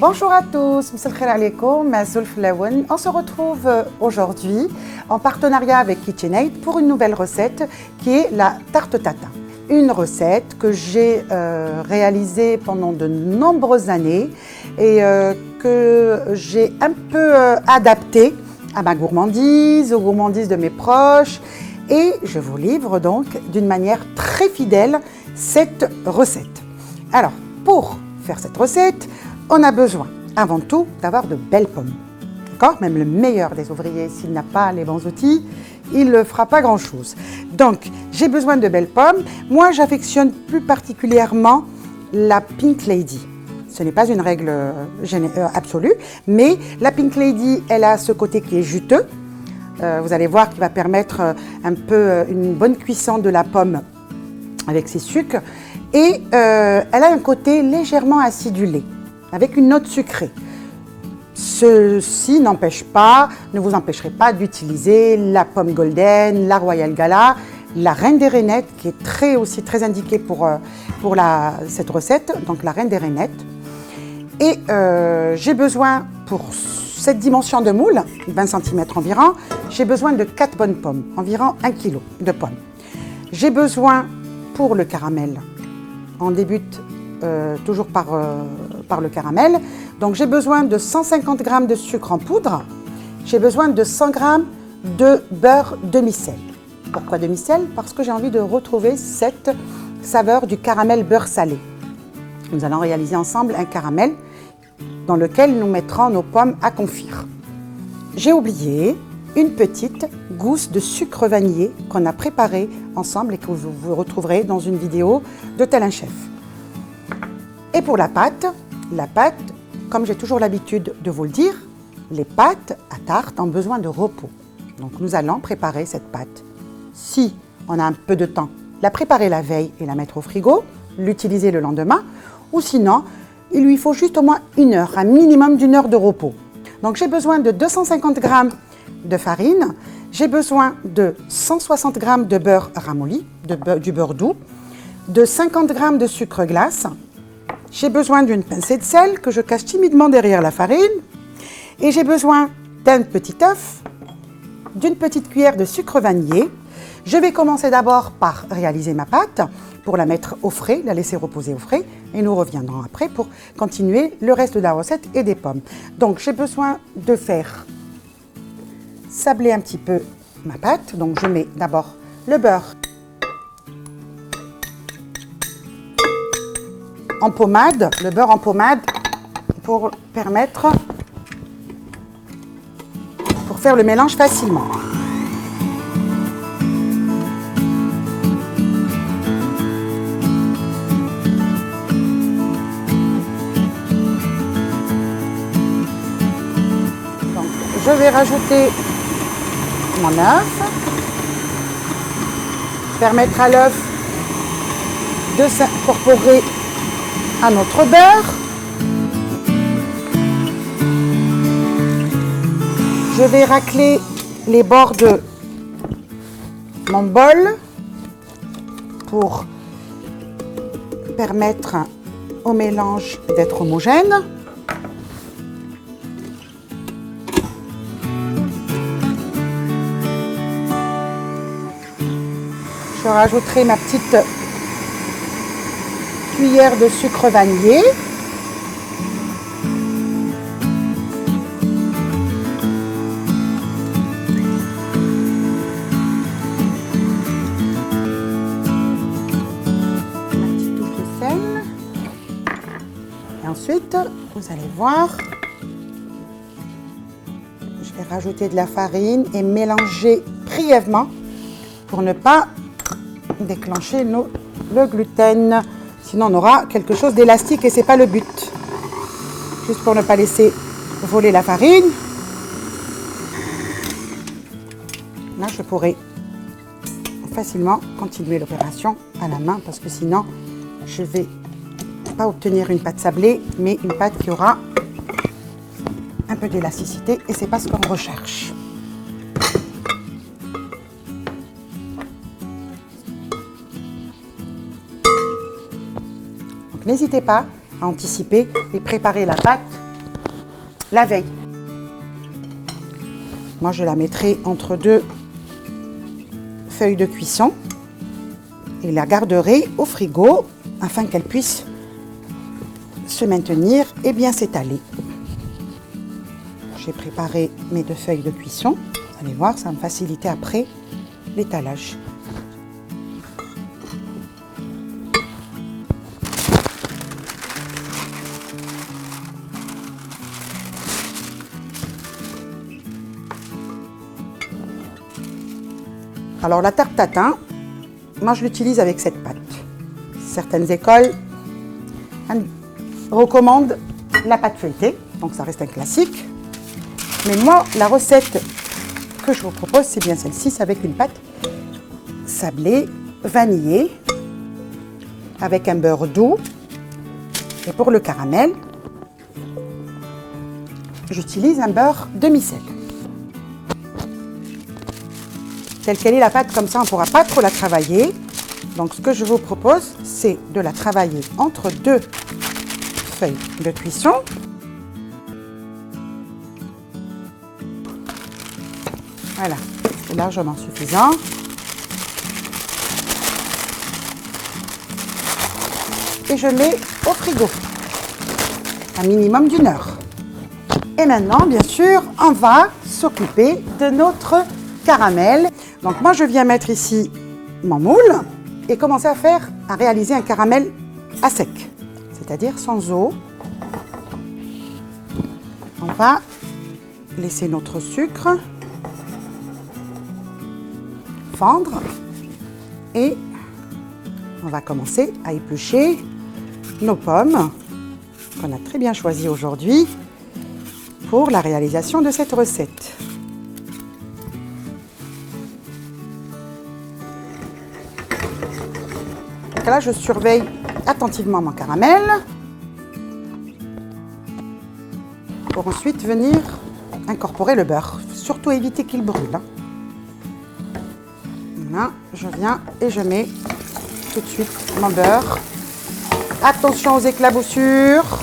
Bonjour à tous, Msal Khair Alaikum, Mazoul Flaouen. On se retrouve aujourd'hui en partenariat avec KitchenAid pour une nouvelle recette qui est la tarte tatin. Une recette que j'ai réalisée pendant de nombreuses années et que j'ai un peu adaptée à ma gourmandise, aux gourmandises de mes proches. Et je vous livre donc d'une manière très fidèle cette recette. Alors, pour faire cette recette, on a besoin avant tout d'avoir de belles pommes. D'accord ? Même le meilleur des ouvriers, s'il n'a pas les bons outils, il ne fera pas grand-chose. Donc, j'ai besoin de belles pommes. Moi, j'affectionne plus particulièrement la Pink Lady. Ce n'est pas une règle absolue, mais la Pink Lady, elle a ce côté qui est juteux. Vous allez voir qu'il va permettre un peu une bonne cuisson de la pomme avec ses sucres. Et elle a un côté légèrement acidulé, avec une note sucrée. Ceci ne vous empêcherez pas d'utiliser la pomme golden, la Royal Gala, la reine des rainettes, qui est aussi très indiquée pour cette recette, donc la reine des rainettes. Et j'ai besoin, pour cette dimension de moule, 20 cm environ, j'ai besoin de 4 bonnes pommes, environ 1 kg de pommes. J'ai besoin, pour le caramel, on débute toujours par le caramel. Donc j'ai besoin de 150 g de sucre en poudre. J'ai besoin de 100 g de beurre demi-sel. Pourquoi demi-sel ? Parce que j'ai envie de retrouver cette saveur du caramel beurre salé. Nous allons réaliser ensemble un caramel dans lequel nous mettrons nos pommes à confire. J'ai oublié une petite gousse de sucre vanillé qu'on a préparée ensemble et que vous retrouverez dans une vidéo de Tel un chef. Et pour la pâte, comme j'ai toujours l'habitude de vous le dire, les pâtes à tarte ont besoin de repos. Donc nous allons préparer cette pâte. Si on a un peu de temps, la préparer la veille et la mettre au frigo, l'utiliser le lendemain, ou sinon, il lui faut juste au moins 1 heure, un minimum d'1 heure de repos. Donc j'ai besoin de 250 g de farine, j'ai besoin de 160 g de beurre ramolli, du beurre doux, de 50 g de sucre glace. J'ai besoin d'une pincée de sel que je cache timidement derrière la farine. Et j'ai besoin d'un petit œuf, d'une petite cuillère de sucre vanillé. Je vais commencer d'abord par réaliser ma pâte pour la mettre au frais, la laisser reposer au frais. Et nous reviendrons après pour continuer le reste de la recette et des pommes. Donc j'ai besoin de faire sabler un petit peu ma pâte. Donc je mets d'abord le beurre en pommade, le beurre en pommade pour faire le mélange facilement. Donc, je vais rajouter mon œuf, permettre à l'œuf de s'incorporer à notre beurre. Je vais racler les bords de mon bol pour permettre au mélange d'être homogène. Je rajouterai ma petite cuillère de sucre vanillé. Une petite touche de sel. Et ensuite, vous allez voir, je vais rajouter de la farine et mélanger brièvement pour ne pas déclencher le gluten. Sinon, on aura quelque chose d'élastique et ce n'est pas le but. Juste pour ne pas laisser voler la farine. Là, je pourrais facilement continuer l'opération à la main parce que sinon, je ne vais pas obtenir une pâte sablée, mais une pâte qui aura un peu d'élasticité et ce n'est pas ce qu'on recherche. N'hésitez pas à anticiper et préparer la pâte la veille. Moi, je la mettrai entre deux feuilles de cuisson et la garderai au frigo afin qu'elle puisse se maintenir et bien s'étaler. J'ai préparé mes 2 feuilles de cuisson. Vous allez voir, ça va me faciliter après l'étalage. Alors la tarte tatin, moi je l'utilise avec cette pâte. Certaines écoles recommandent la pâte feuilletée, donc ça reste un classique. Mais moi, la recette que je vous propose, c'est bien celle-ci, c'est avec une pâte sablée, vanillée, avec un beurre doux. Et pour le caramel, j'utilise un beurre demi-sel. Telle qu'elle est la pâte, comme ça on ne pourra pas trop la travailler. Donc ce que je vous propose, c'est de la travailler entre 2 feuilles de cuisson. Voilà, c'est largement suffisant. Et je mets au frigo, un minimum d'1 heure. Et maintenant, bien sûr, on va s'occuper de notre caramel. Donc moi, je viens mettre ici mon moule et commencer à réaliser un caramel à sec, c'est-à-dire sans eau. On va laisser notre sucre fendre et on va commencer à éplucher nos pommes qu'on a très bien choisies aujourd'hui pour la réalisation de cette recette. Donc là, je surveille attentivement mon caramel pour ensuite venir incorporer le beurre. Surtout éviter qu'il brûle. Là, je viens et je mets tout de suite mon beurre. Attention aux éclaboussures.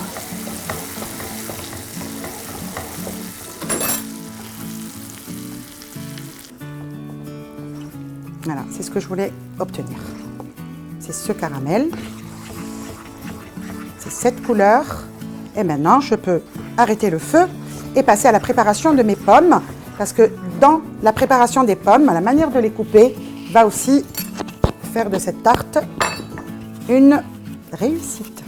Voilà, c'est ce que je voulais obtenir. C'est ce caramel. C'est cette couleur. Et maintenant, je peux arrêter le feu et passer à la préparation de mes pommes. Parce que dans la préparation des pommes, la manière de les couper va aussi faire de cette tarte une réussite.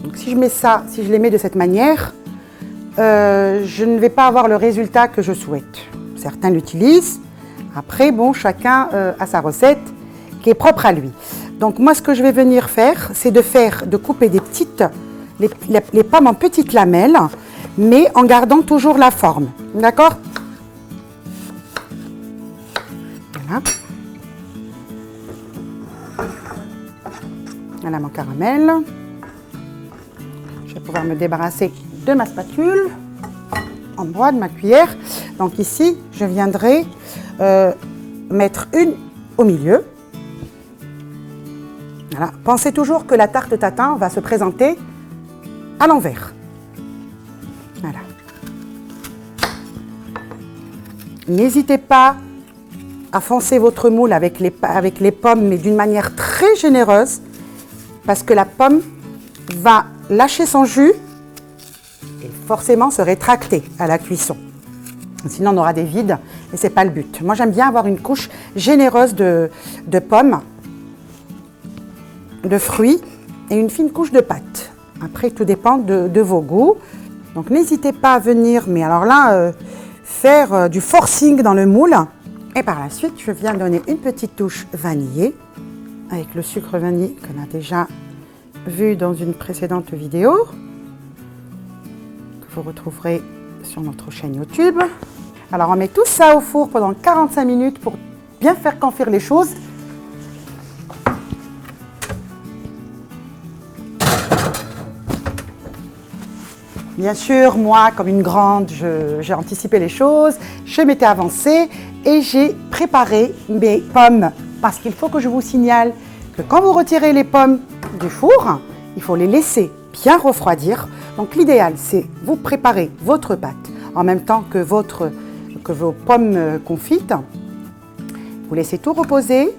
Donc si je mets ça, si je les mets de cette manière, je ne vais pas avoir le résultat que je souhaite. Certains l'utilisent. Après, bon, chacun a sa recette qui est propre à lui. Donc moi, ce que je vais venir faire, c'est de couper des petites, les pommes en petites lamelles, mais en gardant toujours la forme. D'accord? Voilà. Voilà mon caramel. Je vais pouvoir me débarrasser de ma spatule, en bois, de ma cuillère. Donc ici, je viendrai mettre une au milieu. Voilà. Pensez toujours que la tarte tatin va se présenter à l'envers. Voilà. N'hésitez pas à foncer votre moule avec les pommes, mais d'une manière très généreuse, parce que la pomme va lâcher son jus et forcément se rétracter à la cuisson. Sinon, on aura des vides et ce n'est pas le but. Moi, j'aime bien avoir une couche généreuse de pommes, de fruits et une fine couche de pâte. Après, tout dépend de vos goûts. Donc, n'hésitez pas à venir, mais alors là, faire du forcing dans le moule. Et par la suite, je viens donner une petite touche vanillée avec le sucre vanille qu'on a déjà vu dans une précédente vidéo que vous retrouverez sur notre chaîne YouTube. Alors, on met tout ça au four pendant 45 minutes pour bien faire confire les choses. Bien sûr, moi, comme une grande, j'ai anticipé les choses, je m'étais avancée et j'ai préparé mes pommes. Parce qu'il faut que je vous signale que quand vous retirez les pommes du four, il faut les laisser bien refroidir. Donc l'idéal, c'est vous préparer votre pâte en même temps que vos pommes confites. Vous laissez tout reposer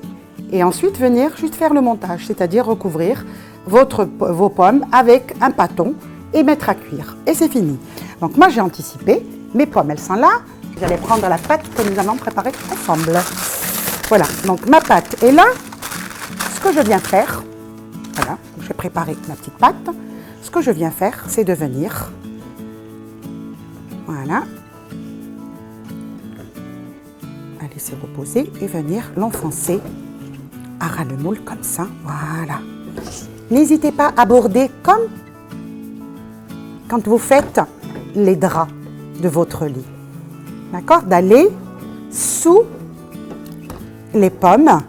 et ensuite venir juste faire le montage, c'est-à-dire recouvrir vos pommes avec un pâton et mettre à cuire. Et c'est fini. Donc moi j'ai anticipé, mes pommes elles sont là, j'allais prendre la pâte que nous allons préparer ensemble. Voilà, donc ma pâte est là. Ce que je viens faire, voilà, j'ai préparé ma petite pâte. Ce que je viens faire, c'est de venir, voilà, la laisser reposer et venir l'enfoncer à ras le moule comme ça, voilà. N'hésitez pas à border comme quand vous faites les draps de votre lit, d'accord? D'aller sous les pommes.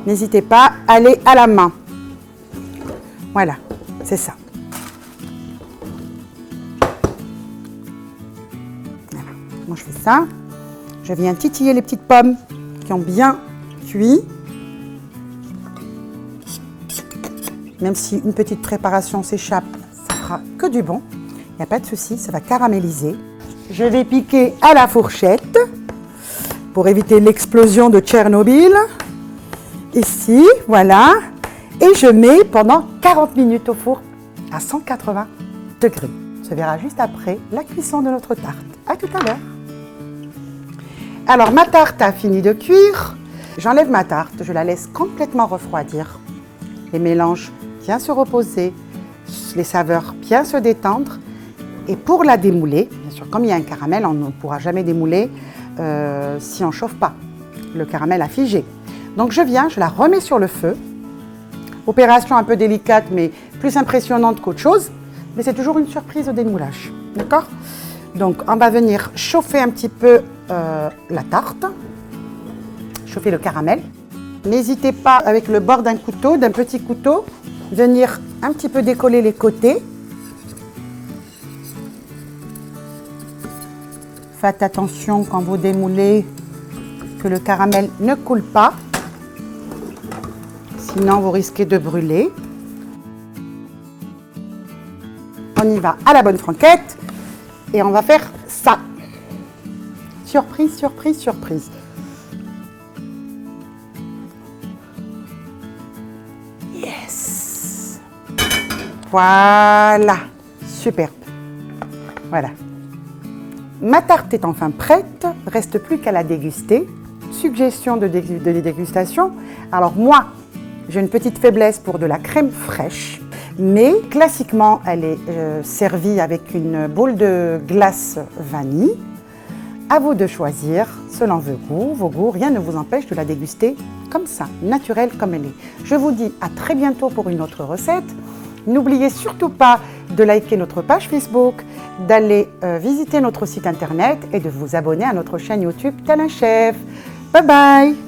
N'hésitez pas à aller à la main. Voilà, c'est ça. Voilà. Moi, je fais ça. Je viens titiller les petites pommes qui ont bien cuit. Même si une petite préparation s'échappe, ça fera que du bon. Il n'y a pas de souci, ça va caraméliser. Je vais piquer à la fourchette pour éviter l'explosion de Tchernobyl. Ici, voilà. Et je mets pendant 40 minutes au four à 180 degrés. On se verra juste après la cuisson de notre tarte. À tout à l'heure. Alors, ma tarte a fini de cuire. J'enlève ma tarte, je la laisse complètement refroidir. Les mélanges bien se reposer, les saveurs bien se détendre. Et pour la démouler, bien sûr, comme il y a un caramel, on ne pourra jamais démouler si on ne chauffe pas le caramel a figé. Donc je la remets sur le feu. Opération un peu délicate, mais plus impressionnante qu'autre chose. Mais c'est toujours une surprise au démoulage. D'accord? Donc on va venir chauffer un petit peu la tarte, chauffer le caramel. N'hésitez pas, avec le bord d'un couteau, d'un petit couteau, venir un petit peu décoller les côtés. Faites attention quand vous démoulez que le caramel ne coule pas. Sinon, vous risquez de brûler. On y va à la bonne franquette et on va faire ça. Surprise, surprise, surprise. Yes! Voilà, superbe. Voilà. Ma tarte est enfin prête, reste plus qu'à la déguster. Suggestion de dégustation. Alors moi, j'ai une petite faiblesse pour de la crème fraîche, mais classiquement, elle est servie avec une boule de glace vanille. À vous de choisir, selon vos goûts, rien ne vous empêche de la déguster comme ça, naturelle comme elle est. Je vous dis à très bientôt pour une autre recette. N'oubliez surtout pas de liker notre page Facebook, d'aller visiter notre site internet et de vous abonner à notre chaîne YouTube Tel un Chef. Bye bye!